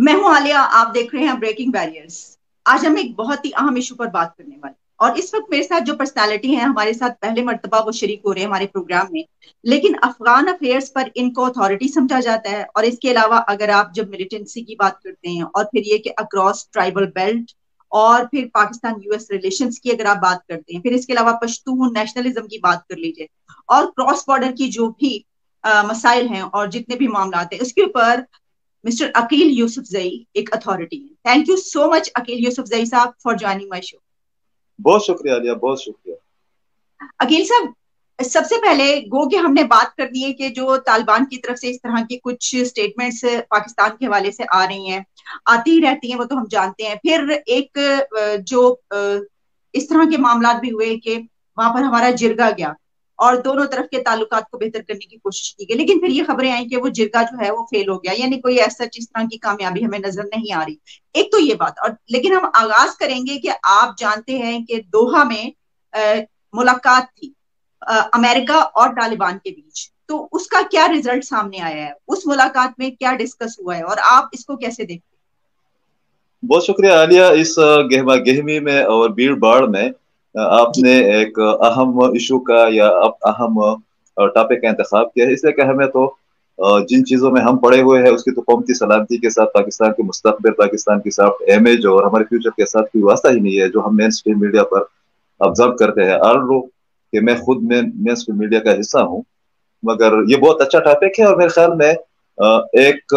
मैं हूं आलिया, आप देख रहे हैं ब्रेकिंग बैरियर्स। आज हम एक बहुत ही अहम इशू पर बात करने वाले हैं। और इस वक्त मेरे साथ जो पर्सनालिटी है हमारे साथ पहले मर्तबा वो शरीक हो रहे हैं हमारे प्रोग्राम में। लेकिन अफगान अफेयर्स पर इनको अथॉरिटी समझा जाता है। और इसके अलावा अगर आप जब मिलिटेंसी की बात करते हैं और फिर ये कि अक्रॉस ट्राइबल बेल्ट और फिर पाकिस्तान यूएस रिलेशंस की अगर आप बात करते हैं, फिर इसके अलावा पश्तून नेशनलिज्म की बात कर लीजिए और क्रॉस बॉर्डर की जो भी मसाइल हैं और जितने भी मामला हैं उसके ऊपर मिस्टर अकील यूसुफजई एक अथॉरिटी है। Thank you so much Aqeel Yousafzai साहब फॉर ज्वाइनिंग माय शो। बहुत शुक्रिया आलिया, बहुत शुक्रिया। अकील साहब, सबसे पहले गो कि हमने बात कर दी है कि जो तालिबान की तरफ से इस तरह की कुछ स्टेटमेंट्स पाकिस्तान के हवाले से आ रही हैं, आती ही रहती हैं, वो तो हम जानते हैं। फिर एक जो इस तरह के मामला भी हुए कि वहां पर हमारा जिरगा गया और दोनों तरफ के ताल्लुकात को बेहतर करने की कोशिश की गई, लेकिन फिर ये खबरें आई कि वो जिरगा जो है वो फेल हो गया, यानी कोई ऐसा इस तरह की कामयाबी हमें नजर नहीं आ रही। एक तो ये बात, और लेकिन हम आगाज करेंगे कि आप जानते हैं कि दोहा में मुलाकात थी अमेरिका और तालिबान के बीच, तो उसका क्या रिजल्ट सामने आया है, उस मुलाकात में क्या डिस्कस हुआ है और आप इसको कैसे देखते हैं? बहुत शुक्रिया आलिया। इस गहमा गहमी में और भीड़ भाड़ में जी। आपने एक अहम इशू का या अहम टॉपिक का इंतखाब किया है। इसलिए कि हमें तो जिन चीज़ों में हम पड़े हुए हैं उसकी तो कौम की सलामती के साथ, पाकिस्तान के मुस्तकबिल, पाकिस्तान की सॉफ्ट इमेज और हमारे फ्यूचर के साथ कोई वास्ता ही नहीं है, जो हम मेन स्ट्रीम मीडिया पर ऑब्जर्व करते हैं। और लो कि मैं खुद मेन स्ट्रीम मीडिया का हिस्सा हूँ, मगर ये बहुत अच्छा टॉपिक है। और मेरे ख्याल में एक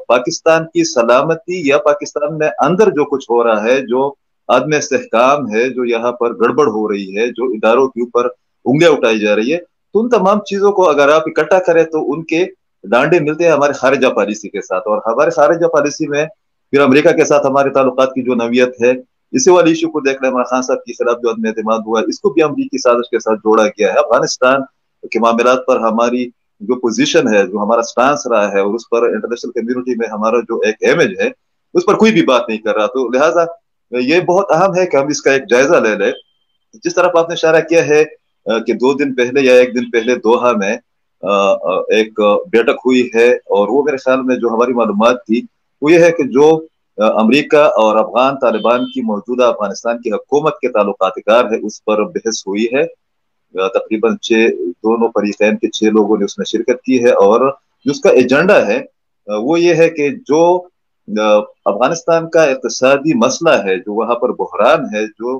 पाकिस्तान की सलामती या पाकिस्तान में अंदर जो कुछ हो रहा है, जो आदम इस्तेहकाम है, जो यहाँ पर गड़बड़ हो रही है, जो इदारों के ऊपर उंगलियां उठाई जा रही है, तो उन तमाम चीजों को अगर आप इकट्ठा करें तो उनके डांडे मिलते हैं हमारे खारिजा पॉलिसी के साथ। और हमारे खारिजा पॉलिसी में फिर अमेरिका के साथ हमारे ताल्लुकात की जो नवियत है, इसी वाले इशू को देख रहे हैं। इमरान खान साहब के खिलाफ जो अदम एतमाद हुआ है, इसको भी अमरीकी साजिश के साथ जोड़ा गया है। अफगानिस्तान के मामलात पर हमारी जो पोजीशन है, जो हमारा स्टांस रहा है, और उस पर इंटरनेशनल कम्युनिटी में हमारा जो एक इमेज है, उस पर कोई भी बात नहीं कर रहा। तो लिहाजा ये बहुत अहम है कि हम इसका एक जायजा ले लें। जिस तरफ आपने इशारा किया है कि 2 दिन पहले या 1 दिन पहले दोहा में एक बैठक हुई है, और वो मेरे ख्याल में जो हमारी मालूमात थी वो ये है कि जो अमेरिका और अफगान तालिबान की मौजूदा अफगानिस्तान की हुकूमत के ताल्लुकात है, उस पर बहस हुई है। तकरीबन 6 दोनों फरीकैन के 6 लोगों ने उसमें शिरकत की है। और जो उसका एजेंडा है वो ये है कि जो अफगानिस्तान का इक्तिसादी मसला है, जो वहाँ पर बहरान है, जो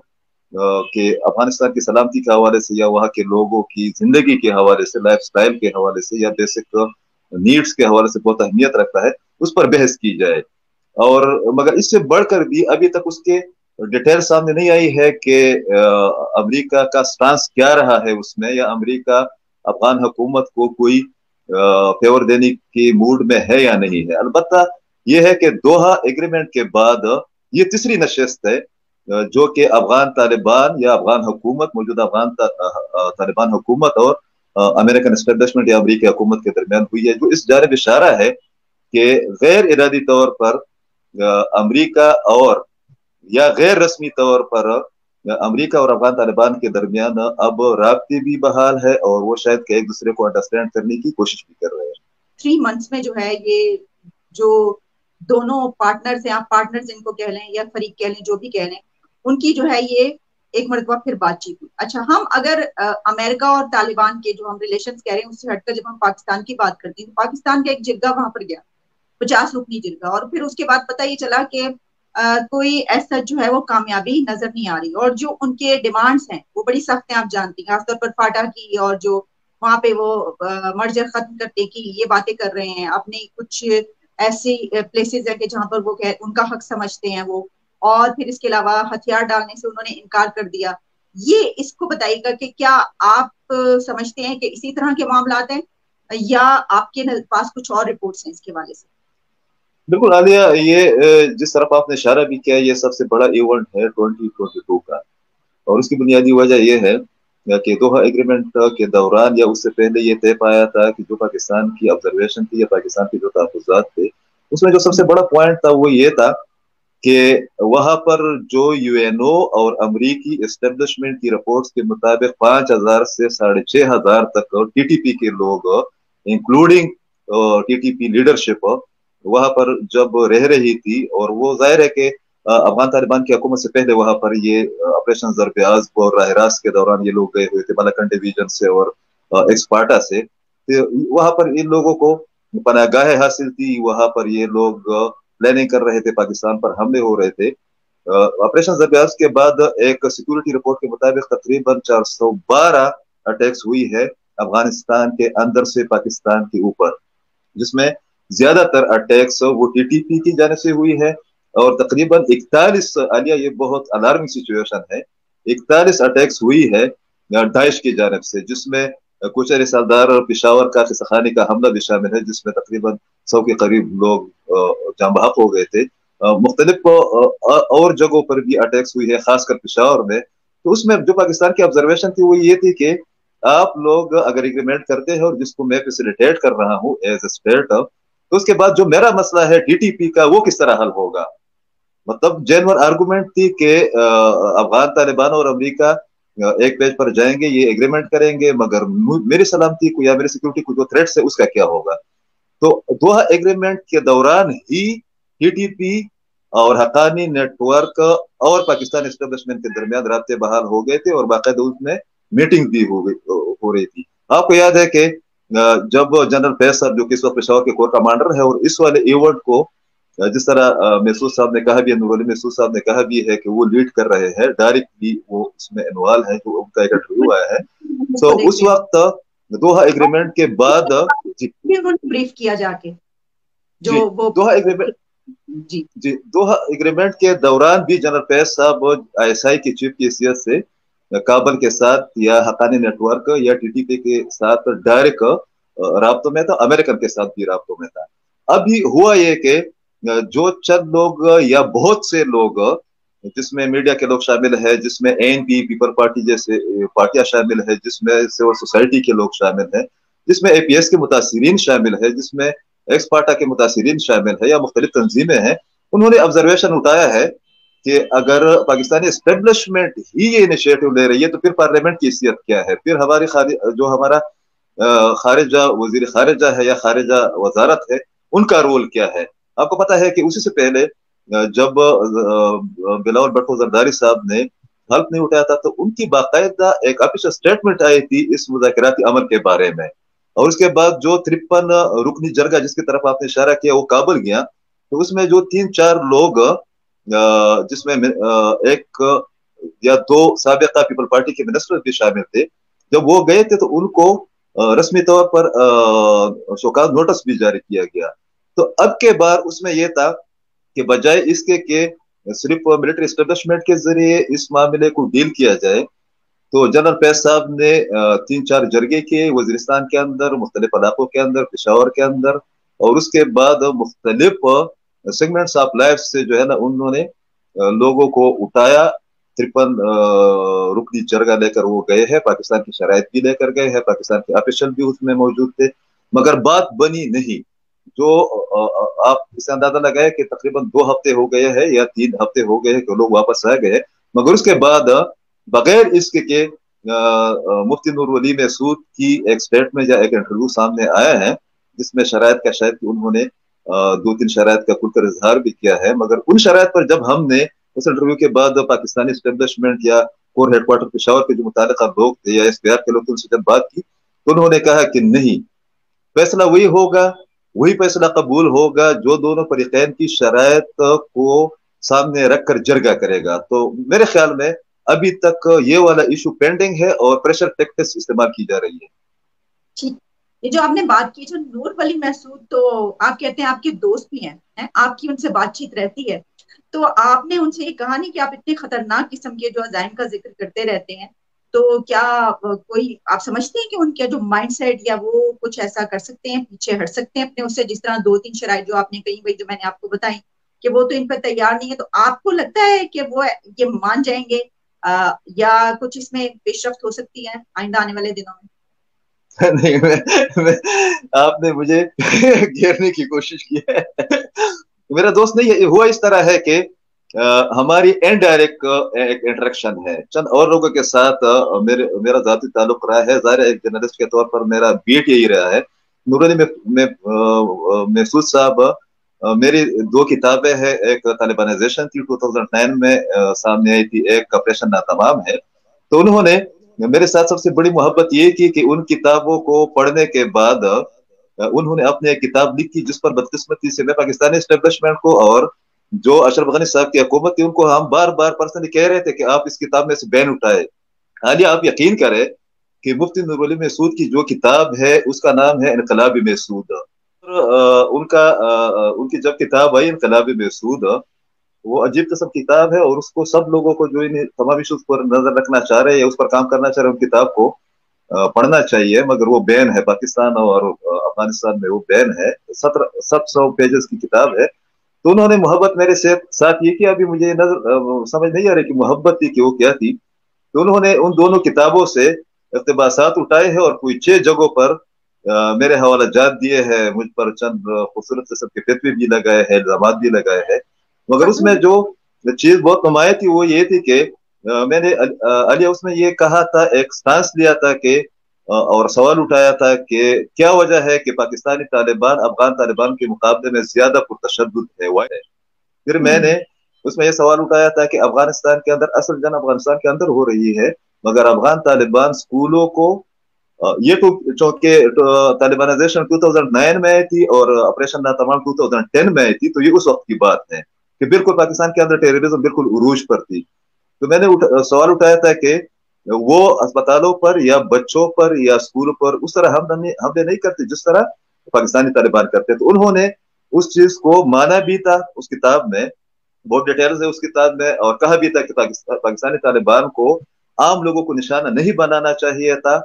कि अफगानिस्तान की सलामती के हवाले से या वहाँ के लोगों की जिंदगी के हवाले से, लाइफ स्टाइल के हवाले से या बेसिक नीड्स के हवाले से बहुत अहमियत रखता है, उस पर बहस की जाए। और मगर इससे बढ़कर भी अभी तक उसके डिटेल सामने नहीं आई है कि अमेरिका का स्टांस क्या रहा है उसमें, या अमेरिका अफगान हुकूमत को कोई फेवर देने की मूड में है या नहीं है। अलबत्ता यह है कि दोहा एग्रीमेंट के बाद ये तीसरी नशस्त है जो कि अफगान तालिबान या अफगान हुकूमत, मौजूदा अफगान तालिबान हुकूमत और अमेरिकन एस्टेब्लिशमेंट या अमरीकी हुकूमत के दरमियान हुई है, जो इस जानिब इशारा है कि गैर इरादी तौर पर अमेरिका और या गैर रस्मी तौर पर अमेरिका और अफगान तालिबान के दरमियान अब राब्ते भी बहाल है, और वो शायद एक दूसरे को अंडरस्टैंड करने की कोशिश भी कर रहे हैं। 3 मंथ्स में जो है ये जो दोनों पार्टनर्स हैं, आप पार्टनर्स इनको कह लें या फरीक कह लें, जो भी कह लें, उनकी जो है ये एक मरतबा फिर बातचीत हुई। अच्छा, हम अगर अमेरिका और तालिबान के जो हम रिलेशंस कह रहे हैं उससे हटकर जब हम पाकिस्तान की बात करते हैं, तो पाकिस्तान का एक जिरगा वहां पर गया, 50 रुकनी जिरगा, और फिर उसके बाद पता ये चला कि कोई ऐसा जो है वो कामयाबी नजर नहीं आ रही, और जो उनके डिमांड्स हैं वो बड़ी सख्त हैं, आप जानती हैं, खासतौर पर फाटा की, और जो वहां पे वो मर्जर खत्म करने की ये बातें कर रहे हैं। अपनी कुछ ऐसी प्लेसेस है कि जहां पर वो उनका हक समझते हैं वो, और फिर इसके अलावा हथियार डालने से उन्होंने इनकार कर दिया। ये इसको बताइएगा कि क्या आप समझते हैं कि इसी तरह के मामला हैं या आपके पास कुछ और रिपोर्ट्स हैं इसके हवाले से? बिल्कुल आलिया, ये जिस तरफ आपने इशारा भी किया, ये सबसे बड़ा इवेंट है 2022 का। और उसकी बुनियादी वजह यह है कि दोहा एग्रीमेंट के दौरान या उससे पहले ये तय पाया था कि जो पाकिस्तान की ऑब्जर्वेशन थी या पाकिस्तान के जो तहफुजात थे, उसमें जो सबसे बड़ा पॉइंट था वो ये था कि वहां पर जो यूएनओ और अमरीकी एस्टेब्लिशमेंट की रिपोर्ट्स के मुताबिक 5,000 से 6,500 तक टीटीपी के लोग, इंक्लूडिंग टीटीपी लीडरशिप, वहां पर जब रह रही थी, और वो जाहिर है कि अफगान तालिबान की हुकूमत से पहले वहां पर ये ऑपरेशन ज़र-ए-आज़ और राह रास्त के दौरान ये लोग गए हुए थे मलकन डिवीजन से और एक्सपार्टा से। तो वहां पर इन लोगों को पनाहगाहें हासिल थी, वहां पर ये लोग प्लानिंग कर रहे थे, पाकिस्तान पर हमले हो रहे थे। ऑपरेशन ज़र-ए-आज़ के बाद एक सिक्योरिटी रिपोर्ट के मुताबिक तकरीबन 412 अटैक्स हुई है अफगानिस्तान के अंदर से पाकिस्तान के ऊपर, जिसमें ज्यादातर अटैक्स वो टीटीपी की जाने से हुई है, और तकरीबन 41 आलिया, ये बहुत अलार्मिंग सिचुएशन है, 41 अटैक्स हुई है दाइश की जानब से, जिसमें कुछ रिसालदार पिशावर का खिसखानी का हमला भी शामिल है, जिसमें तकरीबन 100 के करीब लोग जाँ बहक हो गए थे। मुख्तलिफ और जगहों पर भी अटैक्स हुई है, खासकर पिशावर में। तो उसमें जो पाकिस्तान की ऑब्जर्वेशन थी वो ये थी कि आप लोग अगर एग्रीमेंट करते हैं, और जिसको मैं फैसिलिटेट कर रहा हूँ एज ए स्टेट, तो उसके बाद जो मेरा मसला है टीटीपी का, वो किस तरह हल होगा। मतलब जेन्युइन आर्गुमेंट थी कि अफगान तालिबान और अमेरिका एक पेज पर जाएंगे, ये एग्रीमेंट करेंगे, मगर मेरी सलामती को या मेरी सिक्योरिटी को जो थ्रेट्स है उसका क्या होगा। तो दोहा एग्रीमेंट के दौरान ही टीटीपी और हक्कानी नेटवर्क और पाकिस्तान एस्टेब्लिशमेंट के दरमियान राब्ते बहाल हो गए थे, और बाकायदा उसमें मीटिंग भी हो रही थी। आपको याद है कि जब जनरल फैज साहब, जो कि इस वक्त पेशावर के कोर कमांडर है, और इस वाले इवेंट को जिस तरह महसूद साहब ने कहा भी है, नूर अली महसूद साहब ने कहा भी है कि वो लीड कर रहे हैं, डायरेक्टली वो इसमें इन्वॉल्व है, जो उनका एक इंटरव्यू आया है। तो उस वक्त दोहा एग्रीमेंट के बाद उन्होंने ब्रीफ किया जाके, जो वो दोहा एग्रीमेंट जी दोहा एग्रीमेंट के दौरान भी जनरल फैज साहब आईएसआई की चीफ की हैसियत से काबल के साथ या हक्कानी नेटवर्क या टीटीपी के साथ डायरेक्ट राब्तों में था, अमेरिकन के साथ भी राब्तों में था। अभी हुआ ये कि जो चंद लोग या बहुत से लोग, जिसमें मीडिया के लोग शामिल है, जिसमें एएनपी पीपल पार्टी जैसे पार्टियां शामिल है, जिसमें सिविल सोसाइटी के लोग शामिल है, जिसमें एपीएस के मुतासिरीन शामिल है, जिसमें एक्सपार्टा के मुतासिरीन शामिल है, या मुख्तलिफ तंजीमें हैं, उन्होंने ऑब्जर्वेशन उठाया है कि अगर पाकिस्तानी एस्टेब्लिशमेंट ही ये इनिशिएटिव ले रही है, तो फिर पार्लियामेंट की हैसियत क्या है, फिर हमारी जो हमारा खारिजा वजीर खारिजा है या खारिजा वजारत है, उनका रोल क्या है। आपको पता है कि उसी से पहले जब बिलावल भुट्टो जरदारी साहब ने हल्फ नहीं उठाया था, तो उनकी बाकायदा एक ऑफिशियल स्टेटमेंट आई थी इस मुज़ाकराती अमल के बारे में, और उसके बाद जो 53 रुकनी जरगा जिसकी तरफ आपने इशारा किया, वो काबुल गया, तो उसमें जो 3-4 लोग, जिसमें एक या 2 साबिका पीपल पार्टी के मिनिस्टर भी शामिल थे, जब वो गए थे तो उनको रस्मी तौर पर शोकाज नोटिस भी जारी किया गया। तो अब के बार उसमें यह था कि बजाय इसके कि सिर्फ मिलिट्री एस्टेब्लिशमेंट के जरिए इस मामले को डील किया जाए, तो जनरल फैज साहब ने 3-4 जरगे किए वजीरिस्तान के अंदर, मुख्तलिफ इलाकों के अंदर, पेशावर के अंदर, और उसके बाद मुख्तलिफ सेगमेंट्स ऑफ लाइफ से जो है ना, उन्होंने लोगों को उठाया। 53 रुकनी जरगा लेकर वो गए हैं, पाकिस्तान की शराइत भी लेकर गए हैं, पाकिस्तान के ऑफिशियल भी उसमें मौजूद थे, मगर बात बनी नहीं। जो आप इससे अंदाजा लगाए कि तकरीबन 2 हफ्ते हो गए हैं या 3 हफ्ते हो गए हैं कि लोग वापस आ गए, मगर उसके बाद बगैर इसके के मुफ्ती नूर वली महसूद की एक स्टेटमेंट या एक इंटरव्यू सामने आया है, जिसमें शराइत का शायद उन्होंने 2-3 शराइत का खुलकर इजहार भी किया है, मगर उन शराइत पर जब हमने उस इंटरव्यू के बाद पाकिस्तानी एस्टेब्लिशमेंट या कोर हेडक्वार्टर पेशावर के जो मुतालिका लोग थे या एसपीआर के लोग थे, उनसे जब बात की, तो उन्होंने कहा कि नहीं, फैसला वही होगा, वही फैसला कबूल होगा जो दोनों फरीकैन की शराइत को सामने रखकर जरगा करेगा। तो मेरे ख्याल में अभी तक ये वाला इशू पेंडिंग है और प्रेशर टैक्टिक्स इस्तेमाल की जा रही है। ठीक, ये जो आपने बात की, जो नूर वली महसूद, तो आप कहते हैं आपके दोस्त भी हैं, आपकी उनसे बातचीत रहती है, तो आपने उनसे ये कहा नहीं कि आप इतने खतरनाक किस्म के जो अजाइम का जिक्र करते रहते हैं, तो क्या कोई आप समझते हैं कि उनका जो माइंड सेट या वो कुछ ऐसा कर सकते हैं, पीछे हट सकते हैं अपने उससे, जिस तरह 2-3 शराइत जो आपने कही, भाई जो मैंने आपको बताई कि वो तो इन पर तैयार नहीं है, तो आपको लगता है कि वो ये मान जाएंगे या कुछ इसमें पेशरफ्त हो सकती है आइंदा आने वाले दिनों में? नहीं, आपने मुझे घेरने की कोशिश की है। मेरा दोस्त नहीं हुआ, इस तरह है कि हमारी इनडायरेक्ट एक इंटरेक्शन है चंद और लोगों के साथ, मेरा जाती ताल्लुक रहा है, ज़ाहिर एक जर्नलिस्ट के तौर पर मेरा बीट यही रहा है। नूर अली महसूद साहब मेरी दो किताबें हैं, एक तालिबानाइजेशन की 2009 में सामने आई थी, एक ऑपरेशन नातमाम है। तो उन्होंने मेरे साथ सबसे बड़ी मोहब्बत ये की कि उन किताबों को पढ़ने के बाद उन्होंने अपनी एक किताब लिखी जिस पर बदकिस्मती से मैं पाकिस्तानी एस्टेब्लिशमेंट को और जो अशरफ गनी साहब की हुकूमत थी उनको हम बार बार पर्सनली कह रहे थे कि आप इस किताब में से बैन उठाए। हालिया आप यकीन करें कि मुफ्ती नूर अली महसूद की जो किताब है उसका नाम है इनकलाबी महसूद। उनकी जब किताब आई इनकलाबी महसूद, वो अजीब किस्म किताब है और उसको सब लोगों को जो इन तमाम इशूज पर नजर रखना चाह रहे हैं या उस पर काम करना चाह रहे हैं उन किताब को पढ़ना चाहिए, मगर वो बैन है पाकिस्तान और अफगानिस्तान में, वो बैन है। 700 पेजेस की किताब है। तो उन्होंने मोहब्बत मेरे से साथ ये किया, अभी मुझे नजर समझ नहीं आ रही कि मोहब्बत थी कि वो क्या थी। तो उन्होंने उन दोनों किताबों से इक़्तिबासात उठाए हैं और कोई 6 जगहों पर मेरे हवाला जात दिए हैं, मुझ पर चंद खूबसूरत किस्म के फितवे भी लगाए हैं, इल्जामात भी लगाए हैं। मगर उसमें जो चीज बहुत नुमाया थी वो ये थी कि मैंने अलिया उसमें ये कहा था, एक स्टांस लिया था कि और सवाल उठाया था कि क्या वजह है कि पाकिस्तानी तालिबान अफगान तालिबान के मुकाबले में ज्यादा पुरतशद्दुद है, वाई है। फिर मैंने उसमें यह सवाल उठाया था कि अफगानिस्तान के अंदर असल जंग अफगानिस्तान के अंदर हो रही है, मगर अफगान तालिबान स्कूलों को ये तो चूंकि तालिबानाइजेशन 2009 में आई थी और ऑपरेशन नातमाम 2010 में आई थी, तो ये उस वक्त की बात है कि बिल्कुल पाकिस्तान के अंदर टेररिज्म बिल्कुल उरूज पर थी। तो मैंने सवाल उठाया था कि वो अस्पतालों पर या बच्चों पर या स्कूलों पर उस तरह हमले नहीं करते जिस तरह पाकिस्तानी तालिबान करते। तो उन्होंने उस चीज को माना भी था उस किताब में, बहुत डिटेल्स है उस किताब में, और कहा भी था कि पाकिस्तानी तालिबान को आम लोगों को निशाना नहीं बनाना चाहिए था।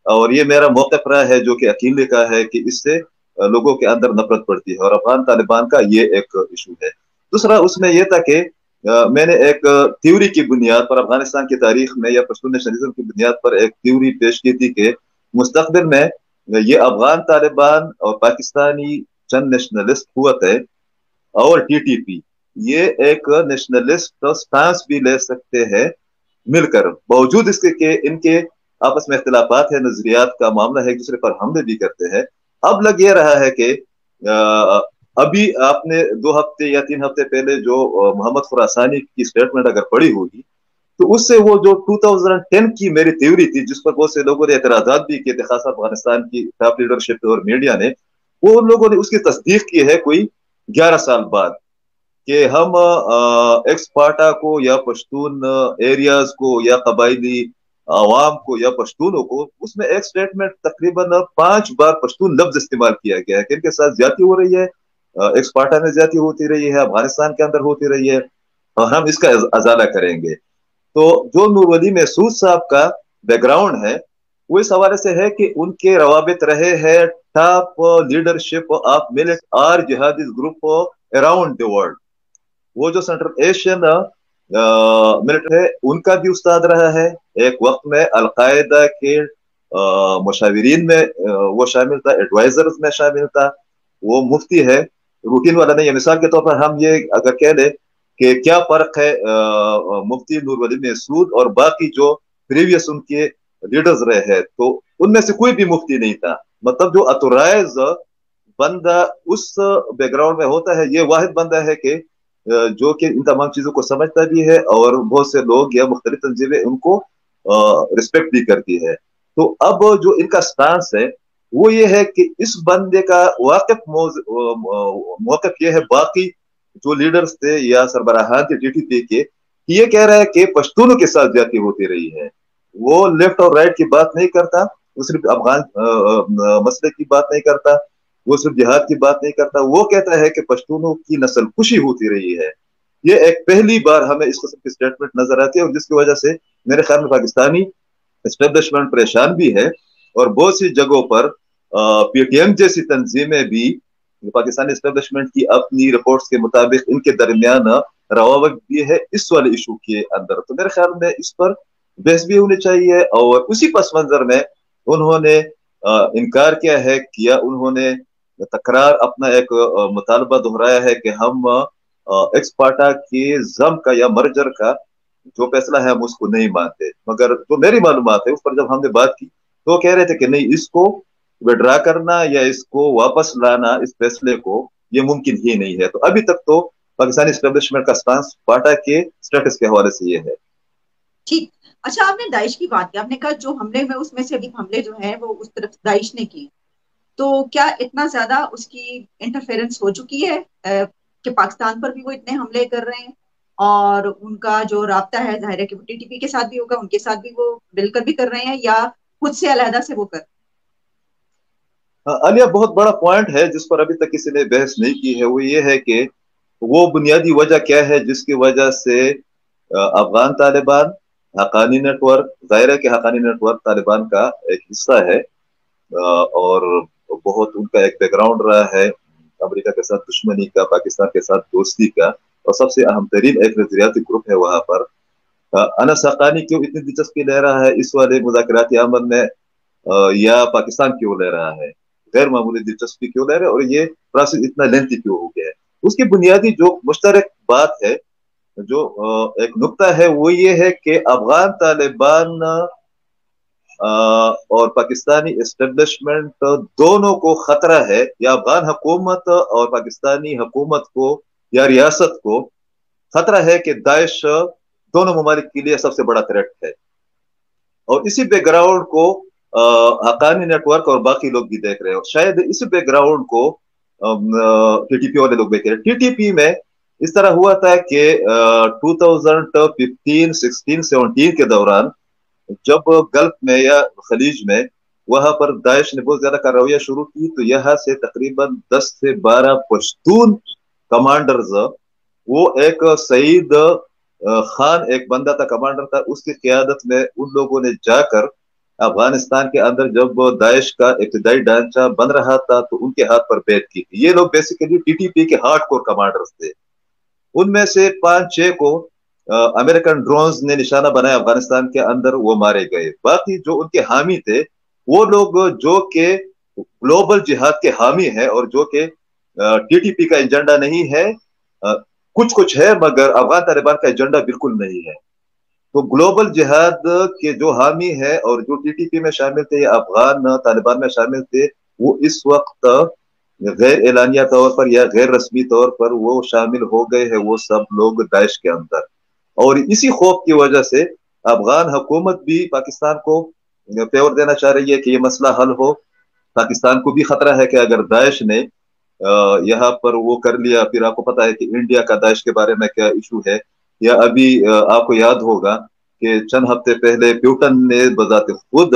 और ये मेरा मौक़िफ़ रहा है जो कि अकीले का है कि इससे लोगों के अंदर नफरत पड़ती है, और अफगान तालिबान का ये एक इशू है। दूसरा उसमें यह था कि मैंने एक थ्योरी की बुनियाद पर अफगानिस्तान की तारीख में या पश्तून नेशनलिज्म की बुनियाद पर एक थ्योरी पेश की थी कि मुस्तकबिल में ये अफगान तालिबान और पाकिस्तानी चंद नेशनलिस्ट कुव्वत है और टीटीपी ये एक नेशनलिस्ट स्टांस भी ले सकते हैं मिलकर, बावजूद इसके कि इनके आपस में इख्तिलाफात है, नजरियात का मामला है, एक दूसरे पर हमले भी करते हैं। अब लग ये रहा है कि अभी आपने 2 हफ्ते या 3 हफ्ते पहले जो मोहम्मद खुरासानी की स्टेटमेंट अगर पढ़ी होगी तो उससे वो जो 2010 की मेरी थ्योरी थी जिस पर बहुत से लोगों ने एतराजात भी किए थे, खासकर अफगानिस्तान की टॉप लीडरशिप और मीडिया ने, वो उन लोगों ने उसकी तस्दीक की है कोई 11 साल बाद कि हम एक्सपार्टा को या पश्तून एरियाज को या कबायली आवाम को या पश्तूनों को, उसमें एक स्टेटमेंट तकरीबन 5 बार पश्तून लफ्ज इस्तेमाल किया गया है कि इनके साथ ज्यादती हो रही है, एक्सपार्टा में ज्यादती होती रही है, अफगानिस्तान के अंदर होती रही है और हम इसका अजाला करेंगे। तो जो नूर अली महसूद साहब का बैकग्राउंड है वो इस हवाले से है कि उनके रवाबित रहे हैं टॉप लीडरशिप ऑफ मिलिट आर जिहादी ग्रुप अराउंड द वर्ल्ड। वो जो सेंट्रल एशियन मिलिट्री है उनका भी उस्ताद रहा है, एक वक्त में अलकायदा के मुशाविरीन में वो शामिल था, एडवाइजर्स में शामिल था। वो मुफ्ती है, रूटीन वाला नहीं है। मिसाल के तौर पर हम ये अगर कह लें कि क्या फर्क है मुफ्ती नूर अली महसूद और बाकी जो प्रीवियस उनके लीडर्स रहे हैं, तो उनमें से कोई भी मुफ्ती नहीं था। मतलब जो अथोराइज बंदा उस बैकग्राउंड में होता है, ये वाहिद बंदा है कि जो कि इन तमाम चीजों को समझता भी है और बहुत से लोग या मुख्तलिफ तंजीमें उनको रिस्पेक्ट भी करती है। तो अब जो इनका स्टांस है वो ये है कि इस बंदे का वाकिफ मौक़िफ़ ये है बाकी जो लीडर्स थे या सरबराहान थे टीटीपी के, ये कह रहा है कि पश्तूनों के साथ ज्यादती होती रही है। वो लेफ्ट और राइट की बात नहीं करता, वो सिर्फ अफगान मसले की बात नहीं करता, वो सिर्फ जिहाद की बात नहीं करता, वो कहता है कि पश्तूनों की नस्ल कुशी होती रही है। ये एक पहली बार हमें इस किस्म की स्टेटमेंट नजर आती है और जिसकी वजह से मेरे ख्याल में पाकिस्तानी एस्टेब्लिशमेंट परेशान भी है और बहुत सी जगहों पर पीटीएम जैसी तंजीमें भी पाकिस्तानी एस्टेब्लिशमेंट की अपनी रिपोर्ट्स के मुताबिक इनके दरमियान रवावट भी है इस वाले इशू के अंदर। तो मेरे ख्याल में इस पर बहस भी होनी चाहिए और उसी पस मंजर में उन्होंने इनकार किया उन्होंने तकरार अपना एक मुतालबा दोहराया है कि हम एक्सपार्टा के जम का या मर्जर का जो फैसला है हम उसको नहीं मानते। मगर जो मेरी मालूमात है उस पर जब हमने बात की तो कह रहे थे कि नहीं, इसको विड्रा करना या इसको वापस लाना, इस फैसले को, ये मुमकिन ही नहीं है। तो अभी तक तो पाकिस्तानी एस्टेब्लिशमेंट का स्टांस फाटा के स्टेटस के हवाले से ये है। ठीक। अच्छा, आपने दाइश की बात की, आपने कहा जो हमले में उसमें से अभी हमले जो है वो उस तरफ दाइश ने किए, तो क्या इतना ज्यादा उसकी इंटरफेरेंस हो चुकी है कि पाकिस्तान पर भी वो इतने हमले कर रहे हैं, और उनका जो राब्ता है जाहिर है कि वो टीटीपी के साथ भी होगा, उनके साथ भी वो मिलकर भी कर रहे हैं, या खुद से अलहदा से वो कर? आलिया, बहुत बड़ा पॉइंट है जिस पर अभी तक किसी ने बहस नहीं की है, वो ये है कि वो बुनियादी वजह क्या है जिसकी वजह से अफगान तालिबान, हक्कानी नेटवर्क, जाहिर है कि हक्कानी नेटवर्क तालिबान का एक हिस्सा है, और बहुत उनका एक बैकग्राउंड रहा है अमेरिका के साथ दुश्मनी का, पाकिस्तान के साथ दोस्ती का, और सबसे अहम तरीन एक नजरियाती ग्रुप है वहां पर। अनस हक्कानी क्यों इतनी दिलचस्पी ले रहा है इस वाले मुज़ाकराती अमल में, या पाकिस्तान क्यों ले रहा है, गैर मामूली दिलचस्पी क्यों ले रहा है, और ये प्रोसेस इतना लेंथी क्यों हो गया है? उसकी बुनियादी जो मुश्तरक बात है, जो एक नुक्ता है, वो ये है कि अफगान तालिबान और पाकिस्तानी एस्टेब्लिशमेंट दोनों को खतरा है, या अफगान हुकूमत और पाकिस्तानी हुकूमत को या रियासत को खतरा है कि दाइश दोनों ममालिक के लिए सबसे बड़ा थ्रेट है। और इसी बैकग्राउंड को हक्कानी नेटवर्क और बाकी लोग भी देख रहे हैं, और शायद इसी बैकग्राउंड को टीटीपी वाले लोग देख रहे हैं। टीटीपी में इस तरह हुआ था कि 2015, 16, 17 के दौरान जब गल्फ में या खलीज में वहां पर दाइश ने बहुत ज्यादा कार्रवाइयां शुरू की, तो यहाँ से तकरीबन 10 से 12 पश्तून कमांडर्स, वो एक सईद खान एक बंदा था, कमांडर था, उसकी क्यादत में उन लोगों ने जाकर अफगानिस्तान के अंदर जब दाइश का इब्तदाई ढांचा बन रहा था तो उनके हाथ पर बैठ की थी। ये लोग बेसिकली टीटीपी के हार्डकोर कमांडर्स थे। उनमें से 5-6 को अमेरिकन ड्रोन्स ने निशाना बनाया अफगानिस्तान के अंदर, वो मारे गए। बाकी जो उनके हामी थे वो लोग जो के ग्लोबल जिहाद के हामी है और जो के टीटीपी का एजेंडा नहीं है, कुछ कुछ है मगर अफगान तालिबान का एजेंडा बिल्कुल नहीं है। तो ग्लोबल जिहाद के जो हामी है और जो टीटीपी में शामिल थे या अफगान तालिबान में शामिल थे, वो इस वक्त गैर एलानिया तौर पर या गैर रस्मी तौर पर वो शामिल हो गए हैं, वो सब लोग दाइश के अंदर। और इसी खौफ की वजह से अफगान हुकूमत भी पाकिस्तान को फेवर देना चाह रही है कि ये मसला हल हो। पाकिस्तान को भी खतरा है कि अगर दाइश ने यहाँ पर वो कर लिया, फिर आपको पता है कि इंडिया का दाइश के बारे में क्या इशू है, या अभी आपको याद होगा कि चंद हफ्ते पहले प्यूटन ने बजाते खुद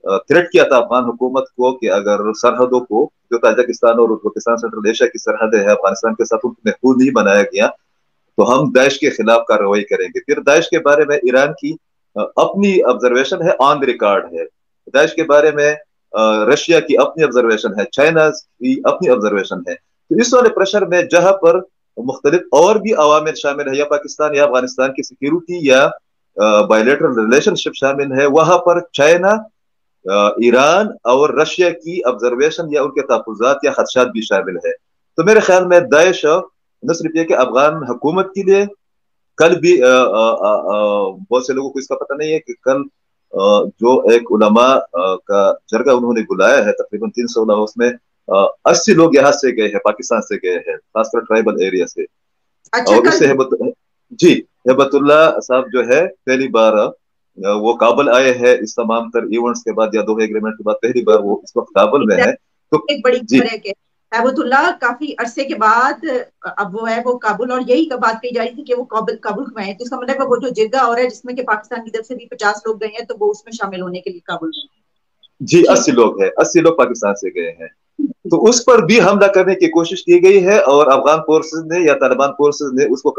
थ्रेट किया था अफगान हुकूमत को कि अगर सरहदों को, जो ताजिकिस्तान और उज्बेकिस्तान सेंट्रल एशिया की सरहदें है अफगानिस्तान के साथ, उनको महफूज नहीं बनाया गया तो हम दाइश के खिलाफ कार्रवाई करेंगे। फिर दाइश के बारे में ईरान की अपनी ऑब्जर्वेशन है, ऑन रिकॉर्ड है। दाइश के बारे में रशिया की अपनी ऑब्जर्वेशन है, चाइना की अपनी ऑब्जर्वेशन है। तो इस वाले प्रेशर में जहां पर मुख्तलिफ और भी अवामिल शामिल है, या पाकिस्तान या अफगानिस्तान की सिक्योरिटी या बायलैटरल रिलेशनशिप शामिल है, वहां पर चाइना, ईरान और रशिया की ऑब्जर्वेशन या उनके तहफुजात या खदशात भी शामिल है। तो मेरे ख्याल में दाइश न सिर्फ ये कि अफगान हुकूमत के लिए, कल भी बहुत से लोगों को इसका पता नहीं है कि कल जो एक उलमा का जरगा उन्होंने बुलाया है, तकरीबन 300 उलमा, उसमें 80 लोग यहाँ से गए हैं, पाकिस्तान से गए हैं, खासकर ट्राइबल एरिया से। अच्छा, और उससे जी हेबतुल्ला साहब जो है पहली बार वो काबुल आए हैं इस तमाम तर इवेंट्स के बाद या दोहे एग्रीमेंट के बाद पहली बार वो इस वक्त काबुल में है। तो एक बड़ी खबर है कि हेबतुल्ला काफी अरसे के बाद अब वो है वो काबुल, और यही बात कही जा रही थी कि वो काबुल में है, तो इसका मतलब वो जो जिरगा हो रहा है जिसमें कि पाकिस्तान की तरफ से भी 50 लोग गए हैं, तो वो उसमें शामिल होने के लिए काबुल में। जी 80 लोग हैं, 80 लोग पाकिस्तान से गए हैं। तो उस पर भी हमला करने की कोशिश की गई है, और अफगान फोर्सेस ने या तालिबान फोर्सेस ने उसको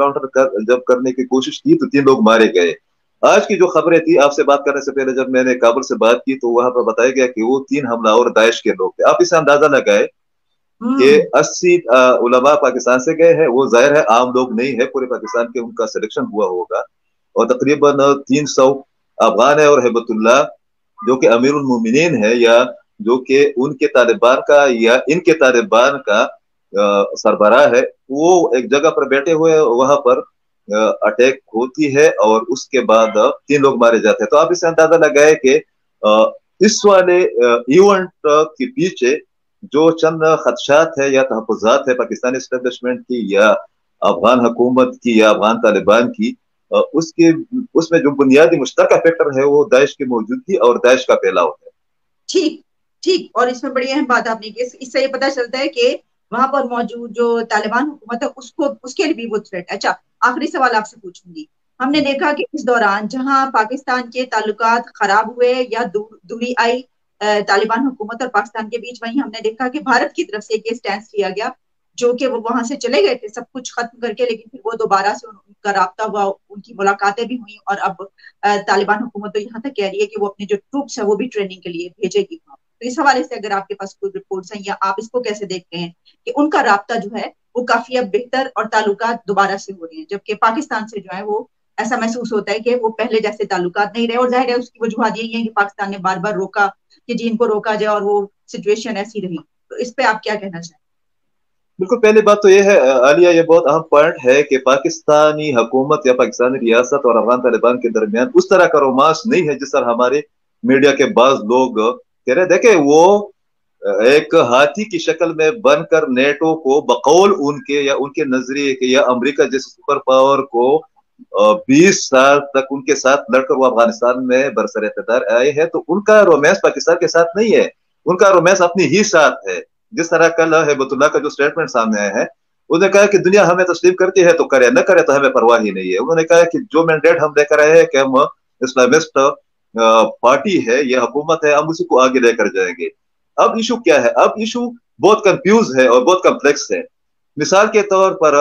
जब करने की कोशिश की तो 3 लोग मारे गए। आज की जो खबरें थी, आपसे बात करने से पहले जब मैंने काबुल से बात की तो वहां पर बताया गया कि वो 3 हमलावर दाइश के लोग थे। आप इससे अंदाजा लगाए कि 80 उलमा पाकिस्तान से गए हैं, वो जाहिर है आम लोग नहीं है, पूरे पाकिस्तान के उनका सिलेक्शन हुआ होगा, और तकरीबन 300 अफगान है, और हेबतुल्ला जो कि अमीरुल मोमिनीन है, या जो कि उनके तालिबान का या इनके तालिबान का सरबराह है, वो एक जगह पर बैठे हुए, वहां पर अटैक होती है और उसके बाद 3 लोग मारे जाते हैं। तो आप इससे अंदाजा लगाए कि इस वाले इवेंट के पीछे जो चंद खदशात है या तहफ़्फ़ुज़ात है पाकिस्तानी इस्टेब्लिशमेंट की या अफगान हुकूमत की या अफगान तालिबान की, उसके उसमें जो बुनियादी मुश्तरका फैक्टर है वो दाइश की मौजूदगी और दाइश का फैलाव है। ठीक ठीक। और इसमें बड़ी अहम बात आपने की, इससे ये पता चलता है कि वहां पर मौजूद जो तालिबान हुकूमत है उसको, उसके लिए भी वो थ्रेट। अच्छा, आखिरी सवाल आपसे पूछूंगी। हमने देखा कि इस दौरान जहां पाकिस्तान के ताल्लुकात खराब हुए या दूरी आई तालिबान हुकूमत और पाकिस्तान के बीच, वहीं हमने देखा कि भारत की तरफ से एक स्टैंड लिया गया, जो कि वो वहां से चले गए थे सब कुछ खत्म करके, लेकिन फिर वो दोबारा से उनका राब्ता हुआ, उनकी मुलाकातें भी हुई, और अब तालिबान हुकूमत तो यहाँ तक कह रही है कि वो अपने जो ट्रूप्स है वो भी ट्रेनिंग के लिए भेजेगी। तो इस हवाले से अगर आपके पास कोई रिपोर्ट्स हैं या आप इसको कैसे देखते हैं कि उनका राब्ता जो है वो काफी अब बेहतर और ताल्लुकात दोबारा से हो रहे हैं, जबकि पाकिस्तान से जो है वो ऐसा महसूस होता है कि वो पहले जैसे ताल्लुकात नहीं रहे। और जाहिर है उसकी वजूहत यही है कि पाकिस्तान ने बार बार रोका कि जी इनको रोका जाए, और वो सिचुएशन ऐसी रही। तो इस पे आप क्या कहना चाहें? बिल्कुल, पहली बात तो ये है आलिया, ये बहुत अहम पॉइंट है कि पाकिस्तानी हुकूमत या पाकिस्तानी रियासत और अफगान तालिबान के दरमियान उस तरह का रोमांस नहीं है जिस तरह हमारे मीडिया के बाज लोग कह रहे। देखे, वो एक हाथी की शक्ल में बनकर नेटो को बकौल उनके या उनके नजरिए के या अमेरिका जैसे सुपर पावर को 20 साल तक उनके साथ लड़कर वो अफगानिस्तान में बरसर इक़्तिदार आए हैं, तो उनका रोमांस पाकिस्तान के साथ नहीं है, उनका रोमांस अपनी ही साथ है। जिस तरह कल हिबतुल्लाह का जो स्टेटमेंट सामने आया है, उन्होंने कहा कि दुनिया हमें तस्लीम करती है तो करे, न करे तो हमें परवाह ही नहीं है। उन्होंने कहा कि जो मैंडेट हम लेकर आए हैं कि हम इस्लामिस्ट पार्टी है या हुकूमत है, हम उसी को आगे लेकर जाएंगे। अब इशू क्या है? अब इशू बहुत कंफ्यूज है और बहुत कम्प्लेक्स है। मिसाल के तौर पर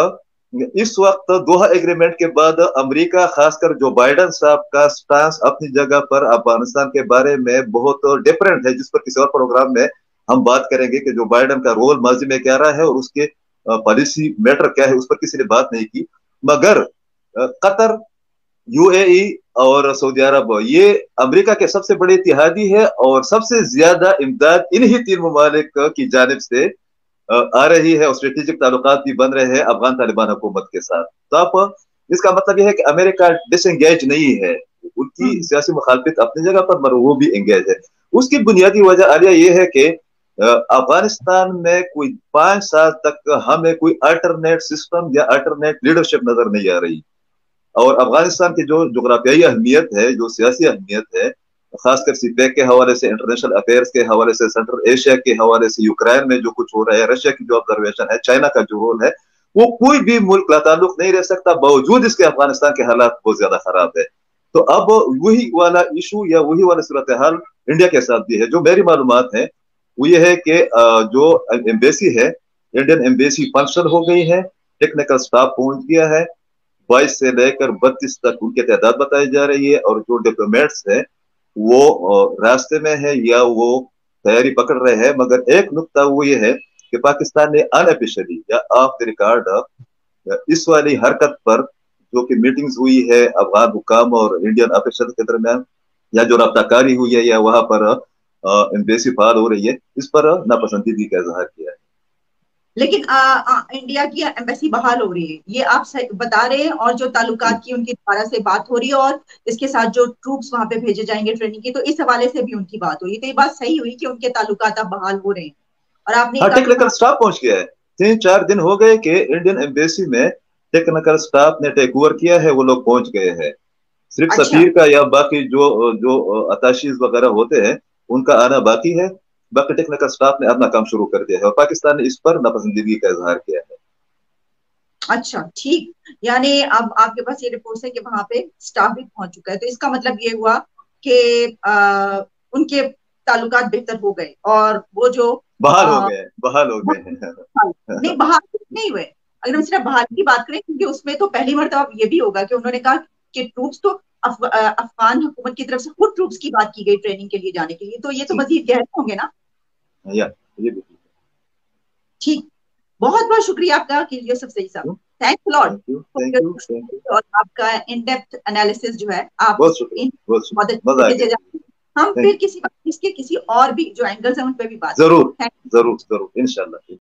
इस वक्त दोहा एग्रीमेंट के बाद अमेरिका, खासकर जो बाइडन साहब का स्टांस अपनी जगह पर अफगानिस्तान के बारे में बहुत डिफरेंट है, जिस पर किसी और प्रोग्राम में हम बात करेंगे कि जो बाइडन का रोल माजी में क्या रहा है और उसके पॉलिसी मैटर क्या है, उस पर किसी ने बात नहीं की। मगर कतर, यूएई और सऊदी अरब ये अमेरिका के सबसे बड़े इत्तेहादी है और सबसे ज्यादा इमदाद इन्हीं तीन ममालिक की जानिब से आ रही है और स्ट्रेटेजिक ताल्लुकात भी बन रहे हैं अफगान तालिबान हुकूमत के साथ। तो आप इसका मतलब यह है कि अमेरिका डिसएंगेज नहीं है, उनकी सियासी मुखालफत अपनी जगह पर, मगर वो भी एंगेज है। उसकी बुनियादी वजह आलिया यह है कि अफगानिस्तान में कोई 5 साल तक हमें कोई अल्टरनेट सिस्टम या अल्टरनेट लीडरशिप नजर नहीं आ रही। और अफगानिस्तान की जो जोग्राफियाई अहमियत है, जो सियासी अहमियत है, खासकर सीपैक के हवाले से, इंटरनेशनल अफेयर्स के हवाले से, सेंट्रल एशिया के हवाले से, यूक्रेन में जो कुछ हो रहा है, रशिया की जो ऑब्जर्वेशन है, चाइना का जो रोल है, वो कोई भी मुल्क लाताल्लुक नहीं रह सकता, बावजूद इसके अफगानिस्तान के हालात बहुत ज्यादा खराब है। तो अब वही वाला इशू या वही वाला सूरत हाल इंडिया के साथ भी है। जो मेरी मालूमात है वो ये है कि जो एम्बेसी है, इंडियन एम्बेसी फंक्शन हो गई है, टेक्निकल स्टाफ पहुंच गया है, 22 से लेकर 32 तक उनकी तादाद बताई जा रही है, और जो डिप्लोमेट्स है वो रास्ते में है या वो तैयारी पकड़ रहे हैं। मगर एक नुकता वो ये है कि पाकिस्तान ने अनऑफिशियली या ऑफ द रिकॉर्ड इस वाली हरकत पर, जो कि मीटिंग्स हुई है अफगान हुकाम और इंडियन ऑफिसर के दरमियान, या जो रब्ताकारी हुई है या वहां पर एम्बेसी फाल हो रही है, इस पर नापसंदीदगी का इजहार किया है। लेकिन इंडिया की एम्बेसी बहाल हो रही है, ये आप बता रहे हैं, और जो ताल्लुकात की उनकी दोबारा से बात हो रही है, और इसके साथ जो ट्रूप्स वहां पे भेजे जाएंगे ट्रेनिंग की, तो इस हवाले से भी उनकी बात हुई। तो ये बात सही हुई कि उनके ताल्लुकात अब बहाल हो रहे हैं। और आपने हाँ, कहा कि टेक्निकल स्टाफ पहुंच गया है। 3-4 दिन हो गए कि इंडियन एम्बेसी में टेक्निकल स्टाफ ने टेक ओवर किया है, वो लोग पहुंच गए हैं। सिर्फ अच्छा सफीर का या बाकी जो जो अताशीज वगैरह होते हैं उनका आना बाकी है। बाकी टेक्निकल स्टाफ ने अपना काम शुरू कर दिया है और पाकिस्तान ने इस पर नापसंदीदगी का इजहार किया है। अच्छा, ठीक। यानी अब आपके पास ये रिपोर्ट है कि वहां पे स्टाफ भी पहुंच चुका है, तो इसका मतलब ये हुआ कि उनके ताल्लुकात बेहतर हो गए, और वो जो बहाल हो गए, बहाल हो गए नहीं, हैं। बहाल नहीं हुए। अगर हम सिर्फ बहाल की बात करें, क्योंकि उसमें तो पहली मर्तबा ये भी होगा कि उन्होंने कहा कि ट्रूप्स तो अफगान हुकूमत की तरफ से खुद ट्रूप्स की बात की गई ट्रेनिंग के लिए जाने के लिए, तो ये तो मजीद गहरे होंगे ना। या ये भी ठीक। बहुत बहुत शुक्रिया आपका यूसुफ सईद साहब, thanks lot. Thank you, thank you. और आपका इन डेप्थ एनालिसिस जो है, आप बहुत शुक्रिया, इन बहुत बहुत शुक्रिया, अच्छे मजा आ से दे गया। जाते हैं। हम थैंक फिर यू। किसी इसके किसी और भी जो एंगल्स हैं उन पर भी बात जरूर, करेंगे। जरूर, जरूर, इंशाल्लाह।